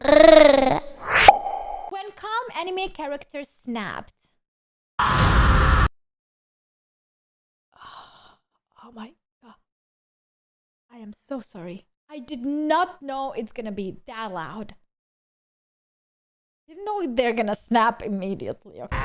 When calm anime characters snapped. Oh my god. I am so sorry. I did not know it's gonna be that loud. Didn't know they're gonna snap immediately. Okay.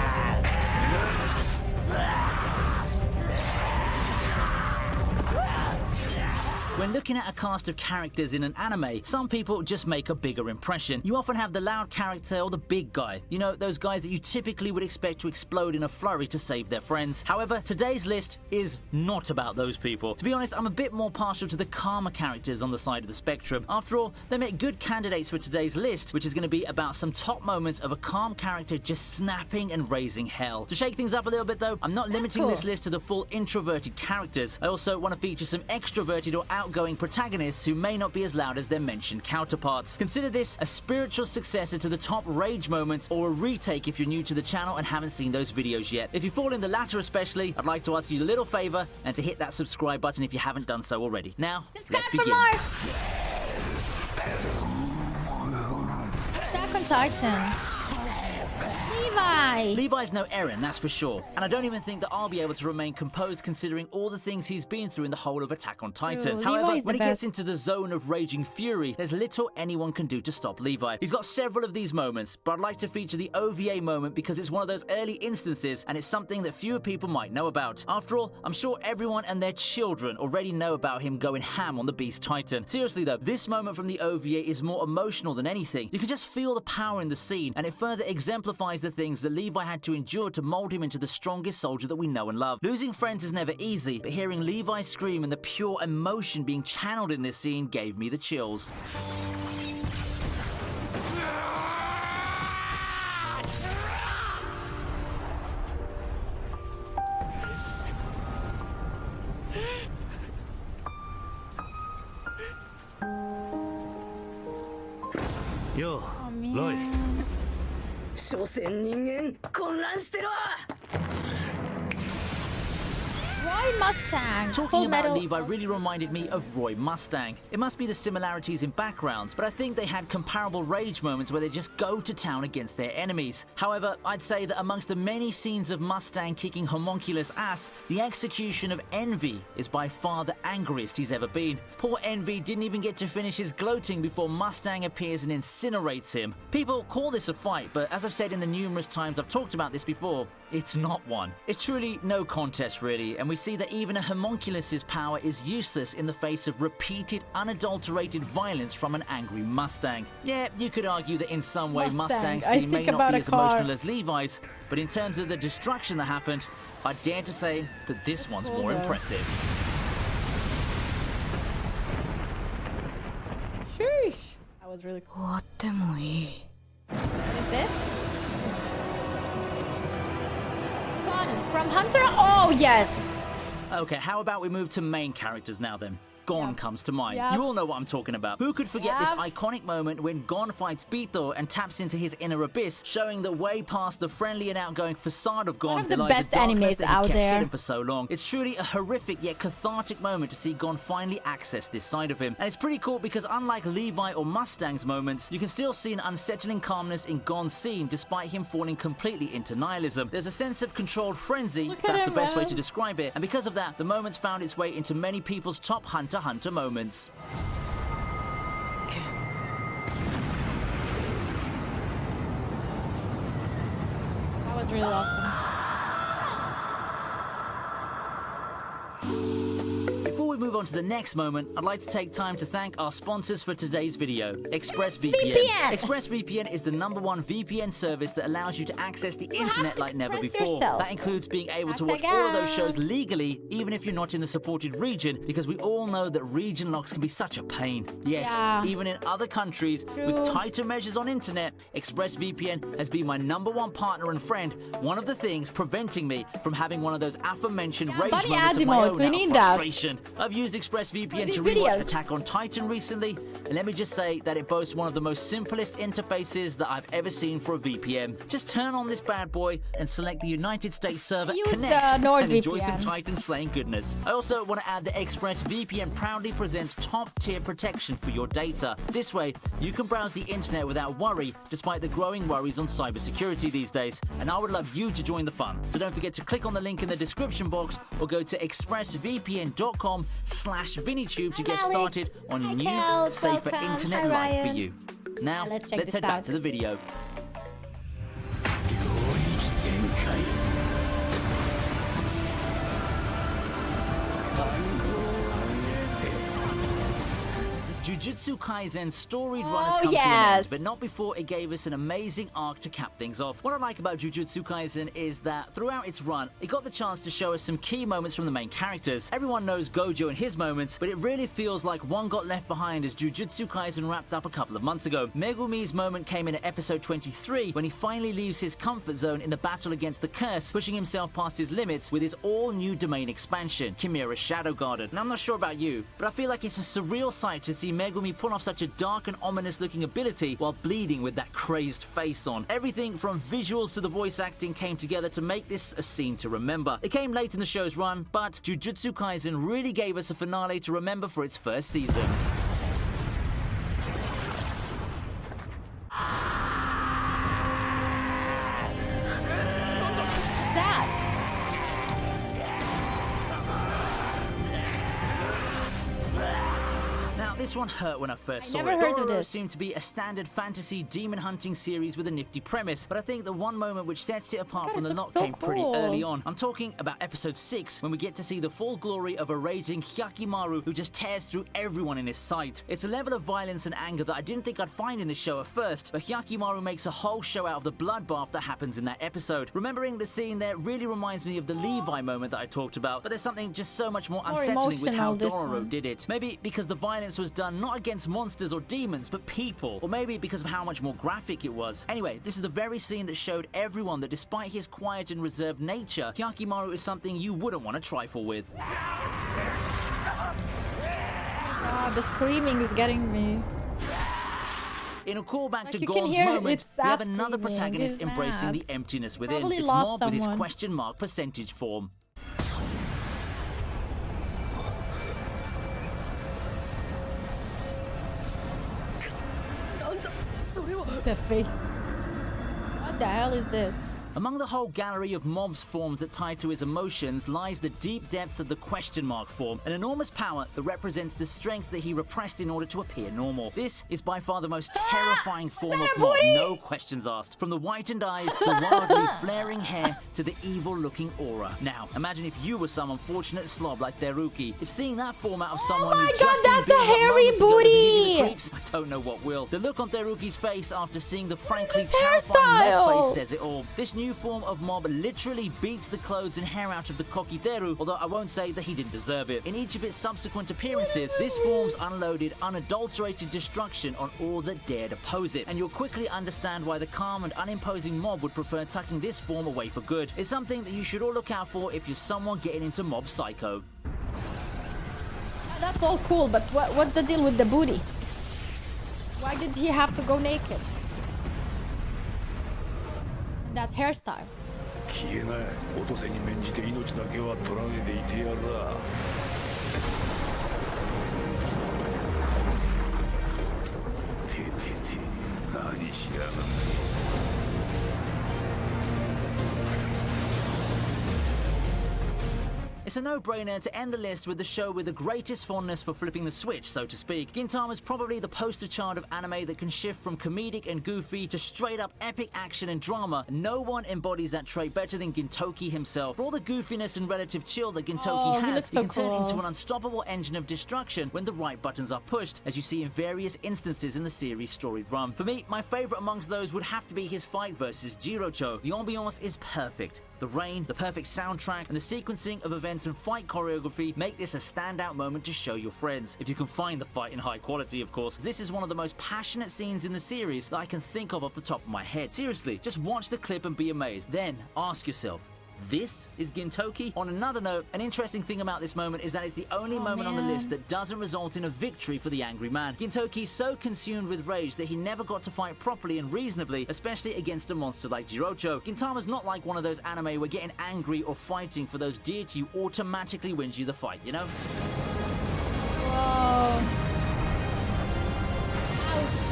When looking at a cast of characters in an anime, some people just make a bigger impression. You often have the loud character or the big guy. You know, those guys that you typically would expect to explode in a flurry to save their friends. However, today's list is not about those people. To be honest, I'm a bit more partial to the calmer characters on the side of the spectrum. After all, they make good candidates for today's list, which is going to be about some top moments of a calm character just snapping and raising hell. To shake things up a little bit though, I'm not limiting this list to the full introverted characters. I also want to feature some extroverted or outgoing protagonists who may not be as loud as their mentioned counterparts. Consider this a spiritual successor to the top rage moments, or a retake if you're new to the channel and haven't seen those videos yet. If you fall in the latter especially, I'd like to ask you a little favor and to hit that subscribe button if you haven't done so already. Now, let's begin. Attack on Titan. Levi! Levi's no Eren, that's for sure. And I don't even think that I'll be able to remain composed considering all the things he's been through in the whole of Attack on Titan. However, when he gets into the zone of raging fury, there's little anyone can do to stop Levi. He's got several of these moments, but I'd like to feature the OVA moment because it's one of those early instances and it's something that fewer people might know about. After all, I'm sure everyone and their children already know about him going ham on the Beast Titan. Seriously though, this moment from the OVA is more emotional than anything. You can just feel the power in the scene, and it further exemplifies the things that Levi had to endure to mold him into the strongest soldier that we know and love. Losing friends is never easy, but hearing Levi scream and the pure emotion being channeled in this scene gave me the chills. Yo, Roy. 所詮人間混乱してろ Roy Mustang. Talking Full about Metal. Levi really reminded me of Roy Mustang. It must be the similarities in backgrounds, but I think they had comparable rage moments where they just go to town against their enemies. However, I'd say that amongst the many scenes of Mustang kicking Homunculus' ass, the execution of Envy is by far the angriest he's ever been. Poor Envy didn't even get to finish his gloating before Mustang appears and incinerates him. People call this a fight, but as I've said in the numerous times I've talked about this before, it's not one. It's truly no contest really, and we see that even a homunculus's power is useless in the face of repeated, unadulterated violence from an angry Mustang. Yeah, you could argue that in some way Mustang's scene may not be as emotional as Levi's, but in terms of the destruction that happened, I dare to say that this one's more impressive. Sheesh. That was really cool. What is this? Gon from Hunter? Oh, yes. Okay, how about we move to main characters now then? Gon comes to mind. You all know what I'm talking about. Who could forget this iconic moment when Gon fights Bito and taps into his inner abyss, showing that way past the friendly and outgoing facade of Gon, one of the best animes out there. For so long. It's truly a horrific yet cathartic moment to see Gon finally access this side of him. And it's pretty cool because unlike Levi or Mustang's moments, you can still see an unsettling calmness in Gon's scene despite him falling completely into nihilism. There's a sense of controlled frenzy, that's the best way to describe it, and because of that, the moment's found its way into many people's top Hunter moments. That was really awesome. Before we move on to the next moment, I'd like to take time to thank our sponsors for today's video, ExpressVPN. ExpressVPN is the #1 VPN service that allows you to access the internet like never before. That includes being able to watch all of those shows legally, even if you're not in the supported region, because we all know that region locks can be such a pain. Yes, even in other countries with tighter measures on internet, ExpressVPN has been my #1 partner and friend, one of the things preventing me from having one of those aforementioned rage moments of my own out of frustration. I've used used ExpressVPN these to rewatch videos. Attack on Titan recently, and let me just say that it boasts one of the most simplest interfaces that I've ever seen for a VPN. Just turn on this bad boy and select the United States server, Use connect, NordVPN. and enjoy some Titan slaying goodness. I also want to add that ExpressVPN proudly presents top-tier protection for your data. This way, you can browse the internet without worry, despite the growing worries on cybersecurity these days. And I would love you to join the fun. So don't forget to click on the link in the description box or go to expressvpn.com/VinnyTube to get started on your new, safer internet life for you. Now, let's let's head back to the video. Jujutsu Kaisen's storied run has come to an end, but not before it gave us an amazing arc to cap things off. What I like about Jujutsu Kaisen is that throughout its run, it got the chance to show us some key moments from the main characters. Everyone knows Gojo and his moments, but it really feels like one got left behind as Jujutsu Kaisen wrapped up a couple of months ago. Megumi's moment came in at episode 23 when he finally leaves his comfort zone in the battle against the curse, pushing himself past his limits with his all-new domain expansion, Chimera's Shadow Garden. And I'm not sure about you, but I feel like it's a surreal sight to see Megumi pull off such a dark and ominous looking ability while bleeding with that crazed face on. Everything from visuals to the voice acting came together to make this a scene to remember. It came late in the show's run, but Jujutsu Kaisen really gave us a finale to remember for its first season. This one hurt when I first saw it. Never heard of Dororo this. seemed to be a standard fantasy demon hunting series with a nifty premise, but I think the one moment which sets it apart from the lot came pretty early on. I'm talking about episode 6, when we get to see the full glory of a raging Yakimaru who just tears through everyone in his sight. It's a level of violence and anger that I didn't think I'd find in this show at first, but Yakimaru makes a whole show out of the bloodbath that happens in that episode. Remembering the scene there really reminds me of the Levi moment that I talked about, but there's something just so much more unsettling with how Dororo did it. Maybe because the violence was done not against monsters or demons, but people. Or maybe because of how much more graphic it was. Anyway, this is the very scene that showed everyone that despite his quiet and reserved nature, Yakimaru is something you wouldn't want to trifle with. The screaming is getting me. In a callback to you Gon's can hear moment, we have screaming. another protagonist He's embracing mad. the emptiness within. Probably It's lost Mob with his someone. question mark percentage form. The face. What the hell is this? Among the whole gallery of Mob's forms that tie to his emotions lies the deep depths of the question mark form, an enormous power that represents the strength that he repressed in order to appear normal. This is by far the most terrifying form of Mob, no questions asked. From the whitened eyes, the wildly flaring hair, to the evil-looking aura. Now, imagine if you were some unfortunate slob like Teruki. If seeing that form out of someone my who God, just been that's beaten a up hairy moments ago doesn't give you the booty! creeps, I don't know what will. The look on Teruki's face after seeing the frankly this terrifying Mob hairstyle? face says it all. This new form of Mob literally beats the clothes and hair out of the Kokiteru, although I won't say that he didn't deserve it. In each of its subsequent appearances, this form's unloaded, unadulterated destruction on all that dared oppose it. And you'll quickly understand why the calm and unimposing Mob would prefer tucking this form away for good. It's something that you should all look out for if you're someone getting into Mob Psycho. That's all cool, but what's the deal with the booty? Why did he have to go naked? And that hairstyle. 消えない。落とせに免じて命だけは取らねえでいてやら。ててて、何しやがんね。 It's a no-brainer to end the list with the show with the greatest fondness for flipping the switch, so to speak. Gintama's probably the poster child of anime that can shift from comedic and goofy to straight-up epic action and drama. No one embodies that trait better than Gintoki himself. For all the goofiness and relative chill that Gintoki has, he can turn it into an unstoppable engine of destruction when the right buttons are pushed, as you see in various instances in the series' storied run. For me, my favourite amongst those would have to be his fight versus Jirocho. The ambiance is perfect. The rain, the perfect soundtrack, and the sequencing of events and fight choreography make this a standout moment to show your friends. If you can find the fight in high quality, of course. This is one of the most passionate scenes in the series that I can think of off the top of my head. Seriously, just watch the clip and be amazed. Then, ask yourself, This is Gintoki. On another note, an interesting thing about this moment is that it's the only moment on the list that doesn't result in a victory for the angry man. Gintoki's so consumed with rage that he never got to fight properly and reasonably, especially against a monster like Jirocho. Gintama's not like one of those anime where getting angry or fighting for those dear to you automatically wins you the fight, you know? Whoa. Ouch.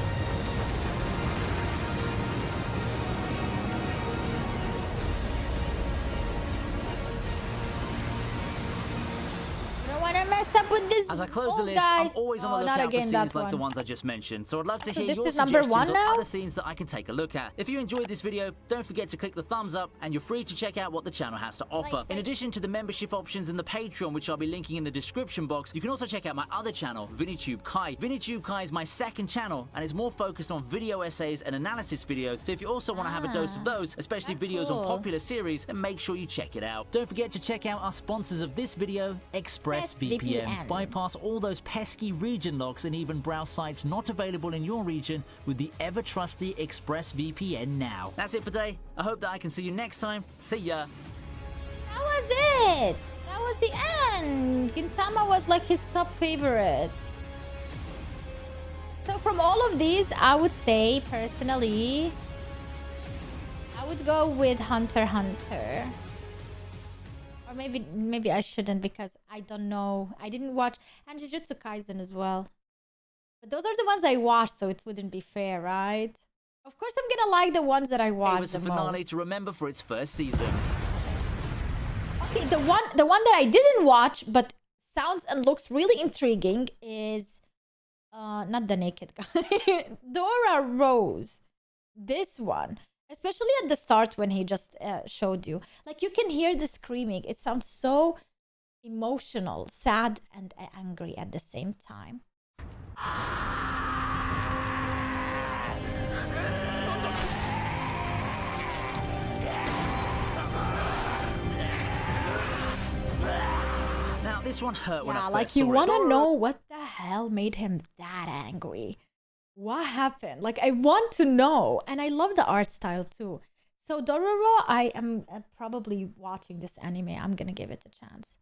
I don't want to mess up with this. As I close the old list, guy. I'm always on the not lookout for again, scenes that like the one. ones I just mentioned, so I'd love to So hear this your is number suggestions one of now? other scenes that I can take a look at. If you enjoyed this video, don't forget to click the thumbs up, and you're free to check out what the channel has to offer. In addition to the membership options and the Patreon, which I'll be linking in the description box, you can also check out my other channel, ViniTube Kai. ViniTube Kai is my second channel, and it's more focused on video essays and analysis videos, so if you also want to have a dose of those, especially videos on popular series, then make sure you check it out. Don't forget to check out our sponsors of this video, ExpressVPN. Bypass all those pesky region locks and even browse sites not available in your region with the ever-trusty ExpressVPN now. That's it for today. I hope that I can see you next time. See ya! That was it. That was the end. Gintama was like his top favorite. So from all of these, I would say, personally, I would go with Hunter x Hunter. Or maybe I shouldn't because I don't know. I didn't watch, and Jujutsu Kaisen as well. But those are the ones I watched, so it wouldn't be fair, right? Of course, I'm gonna like the ones that I watched It was the a finale most. to remember for its first season. Okay, the one that I didn't watch but sounds and looks really intriguing is not the naked guy. Dora Rose. This one. Especially at the start when he just showed you. Like you can hear the screaming. It sounds so emotional, sad and angry at the same time. Now, this one hurt when I Yeah, first like you saw it. want to know what the hell made him that angry. What happened? Like I want to know. And I love the art style too. So Dororo, I am probably watching this anime. I'm gonna give it a chance.